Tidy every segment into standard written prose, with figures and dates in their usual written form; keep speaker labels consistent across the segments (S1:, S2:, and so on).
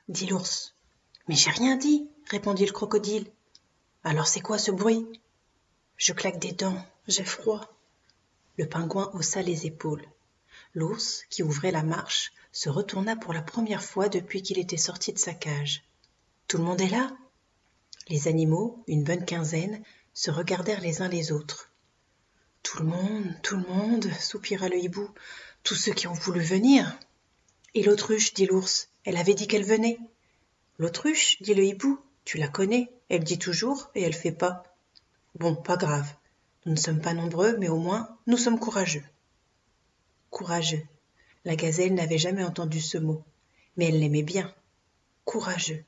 S1: dit l'ours. Mais j'ai rien dit, répondit le crocodile. Alors c'est quoi ce bruit? Je claque des dents, j'ai froid. Le pingouin haussa les épaules. L'ours, qui ouvrait la marche, se retourna pour la première fois depuis qu'il était sorti de sa cage. Tout le monde est là? Les animaux, une bonne quinzaine, se regardèrent les uns les autres. Tout le monde, soupira le hibou, tous ceux qui ont voulu venir. Et l'autruche, dit l'ours, elle avait dit qu'elle venait. L'autruche, dit le hibou, tu la connais, elle dit toujours et elle fait pas. Bon, pas grave, nous ne sommes pas nombreux, mais au moins nous sommes courageux. Courageux. La gazelle n'avait jamais entendu ce mot, mais elle l'aimait bien. Courageux.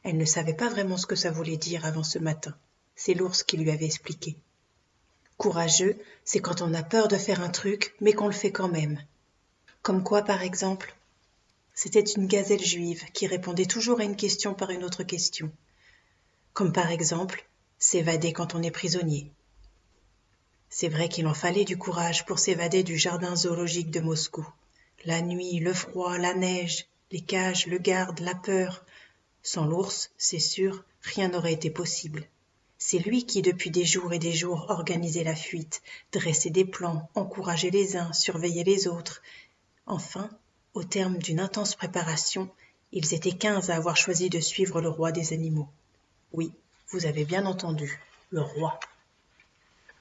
S1: Elle ne savait pas vraiment ce que ça voulait dire avant ce matin. C'est l'ours qui lui avait expliqué. Courageux, c'est quand on a peur de faire un truc, mais qu'on le fait quand même. Comme quoi, par exemple? C'était une gazelle juive qui répondait toujours à une question par une autre question. Comme par exemple, s'évader quand on est prisonnier. C'est vrai qu'il en fallait du courage pour s'évader du jardin zoologique de Moscou. La nuit, le froid, la neige, les cages, le garde, la peur. Sans l'ours, c'est sûr, rien n'aurait été possible. C'est lui qui, depuis des jours et des jours, organisait la fuite, dressait des plans, encourageait les uns, surveillait les autres. Enfin, au terme d'une intense préparation, ils étaient 15 à avoir choisi de suivre le roi des animaux. Oui, vous avez bien entendu, le roi.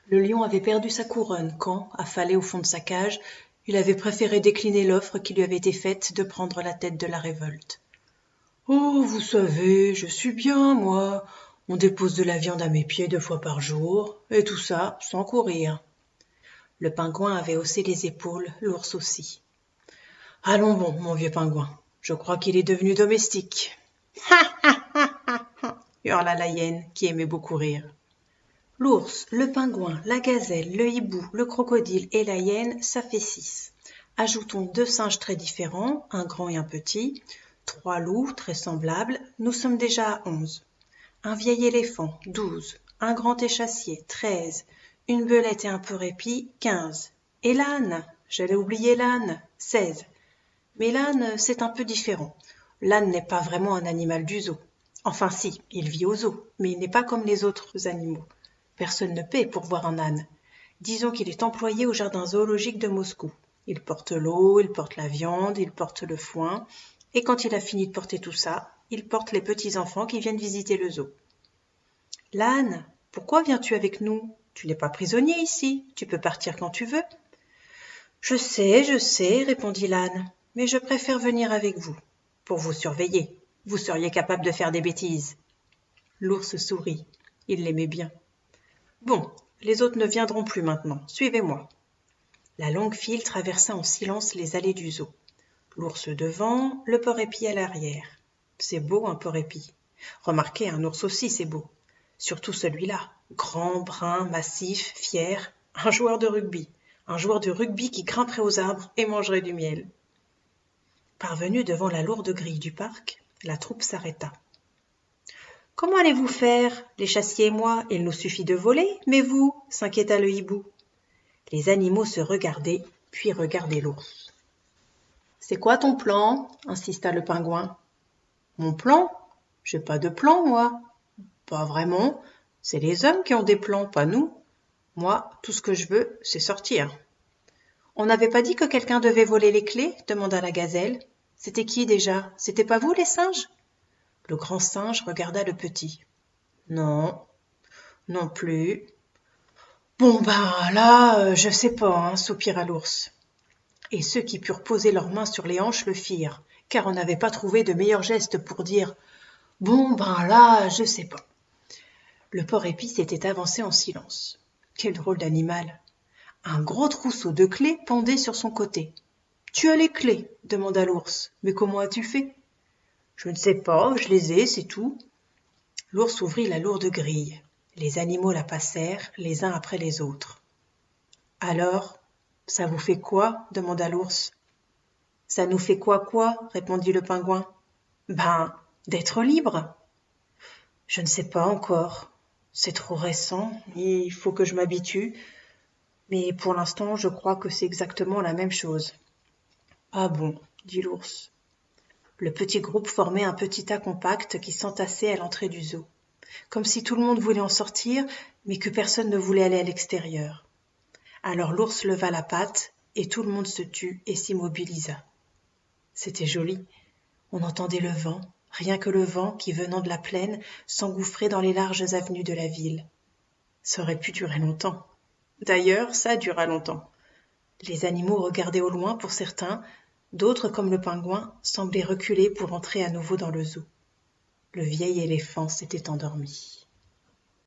S1: Le lion avait perdu sa couronne quand, affalé au fond de sa cage, il avait préféré décliner l'offre qui lui avait été faite de prendre la tête de la révolte. « Oh, vous savez, je suis bien, moi. On dépose de la viande à mes pieds 2 fois par jour, et tout ça sans courir. » Le pingouin avait haussé les épaules, l'ours aussi. « Allons bon, mon vieux pingouin, je crois qu'il est devenu domestique. »« Ha ha ha ha ha !» hurla la hyène, qui aimait beaucoup rire. L'ours, le pingouin, la gazelle, le hibou, le crocodile et la hyène, ça fait 6. Ajoutons 2 singes très différents, un grand et un petit, 3 loups très semblables, nous sommes déjà à 11. Un vieil éléphant, 12. Un grand échassier, 13. Une belette et un porc-épi, 15. Et l'âne, j'allais oublier l'âne, 16. Mais l'âne, c'est un peu différent. L'âne n'est pas vraiment un animal du zoo. Enfin si, il vit au zoo, mais il n'est pas comme les autres animaux. Personne ne paie pour voir un âne. Disons qu'il est employé au jardin zoologique de Moscou. Il porte l'eau, il porte la viande, il porte le foin, et quand il a fini de porter tout ça, il porte les petits-enfants qui viennent visiter le zoo. « L'âne, pourquoi viens-tu avec nous? Tu n'es pas prisonnier ici, tu peux partir quand tu veux. »« Je sais, répondit l'âne, mais je préfère venir avec vous, pour vous surveiller. Vous seriez capable de faire des bêtises. » L'ours sourit, il l'aimait bien. « Bon, les autres ne viendront plus maintenant, suivez-moi. » La longue file traversa en silence les allées du zoo. L'ours devant, le porc-épi à l'arrière. C'est beau un porc-épi. Remarquez, un ours aussi c'est beau. Surtout celui-là, grand, brun, massif, fier, un joueur de rugby. Un joueur de rugby qui grimperait aux arbres et mangerait du miel. Parvenu devant la lourde grille du parc, la troupe s'arrêta. « Comment allez-vous faire, les chassiers et moi? Il nous suffit de voler, mais vous ?» s'inquiéta le hibou. Les animaux se regardaient, puis regardaient l'ours. « C'est quoi ton plan ?» insista le pingouin. « Mon plan? J'ai pas de plan, moi. »« Pas vraiment. C'est les hommes qui ont des plans, pas nous. Moi, tout ce que je veux, c'est sortir. »« On n'avait pas dit que quelqu'un devait voler les clés ?» demanda la gazelle. « C'était qui déjà? C'était pas vous, les singes ?» Le grand singe regarda le petit. « Non, non plus. »« Bon ben là, je sais pas, hein, soupira l'ours. Et ceux qui purent poser leurs mains sur les hanches le firent, car on n'avait pas trouvé de meilleur geste pour dire « Bon ben là, je sais pas. » Le porc-épi s'était avancé en silence. Quel drôle d'animal! Un gros trousseau de clés pendait sur son côté. « Tu as les clés ?» demanda l'ours. « Mais comment as-tu fait ?»« Je ne sais pas, je les ai, c'est tout. » L'ours ouvrit la lourde grille. Les animaux la passèrent, les uns après les autres. « Alors, ça vous fait quoi ?» demanda l'ours. « Ça nous fait quoi, répondit le pingouin. « Ben, d'être libre. »« Je ne sais pas encore. C'est trop récent, il faut que je m'habitue. Mais pour l'instant, je crois que c'est exactement la même chose. »« Ah bon, dit l'ours. Le petit groupe formait un petit tas compact qui s'entassait à l'entrée du zoo, comme si tout le monde voulait en sortir, mais que personne ne voulait aller à l'extérieur. Alors l'ours leva la patte, et tout le monde se tut et s'immobilisa. C'était joli. On entendait le vent, rien que le vent qui, venant de la plaine, s'engouffrait dans les larges avenues de la ville. Ça aurait pu durer longtemps. D'ailleurs, ça dura longtemps. Les animaux regardaient au loin pour certains, d'autres, comme le pingouin, semblaient reculer pour entrer à nouveau dans le zoo. Le vieil éléphant s'était endormi.